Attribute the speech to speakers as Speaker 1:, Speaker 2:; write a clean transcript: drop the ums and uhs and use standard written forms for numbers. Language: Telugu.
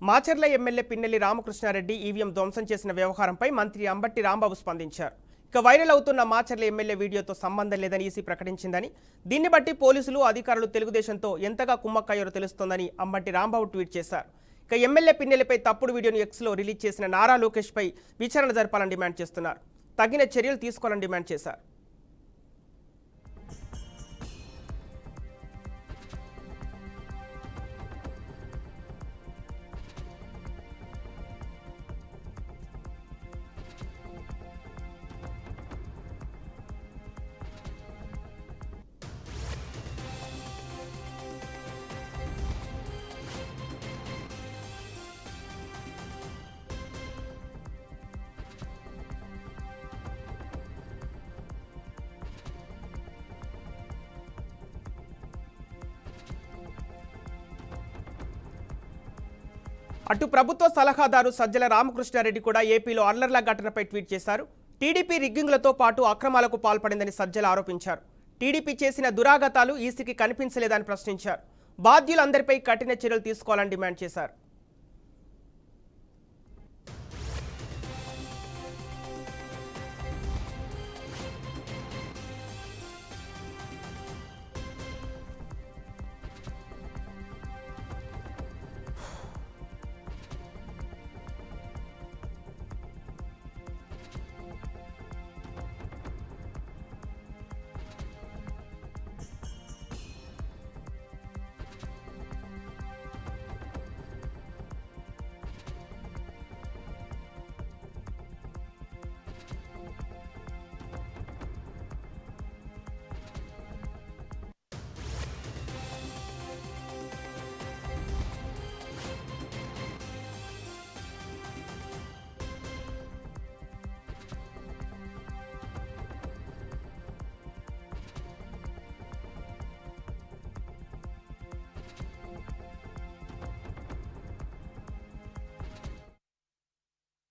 Speaker 1: మాచర్ల ఎమ్మెల్యే పిన్నెల్లి రామకృష్ణారెడ్డి ఈవీఎం ధ్వంసం చేసిన వ్యవహారంపై మంత్రి అంబటి రాంబాబు స్పందించారు. ఇక వైరల్ అవుతున్న మాచర్ల ఎమ్మెల్యే వీడియోతో సంబంధం లేదని ఈసీ ప్రకటించిందని, దీన్ని బట్టి పోలీసులు అధికారులు తెలుగుదేశంతో ఎంతగా కుమ్మక్కయ్యారో తెలుస్తోందని అంబటి రాంబాబు ట్వీట్ చేశారు. ఇక ఎమ్మెల్యే పిన్నెల్లిపై తప్పుడు వీడియోను ఎక్స్లో రిలీజ్ చేసిన నారా లోకేష్పై విచారణ జరపాలని డిమాండ్ చేస్తున్నారు. తగిన చర్యలు తీసుకోవాలని డిమాండ్ చేశారు. అటు ప్రభుత్వ సలహాదారు సజ్జల రామకృష్ణారెడ్డి కూడా ఏపీలో అల్లర్ల ఘటనపై ట్వీట్ చేశారు. టీడీపీ రిగ్గింగ్లతో పాటు అక్రమాలకు పాల్పడిందని సజ్జల ఆరోపించారు. టీడీపీ చేసిన దురాగతాలు ఈసీకి కనిపించలేదని ప్రశ్నించారు. బాధ్యులందరిపై కఠిన చర్యలు తీసుకోవాలని డిమాండ్ చేశారు.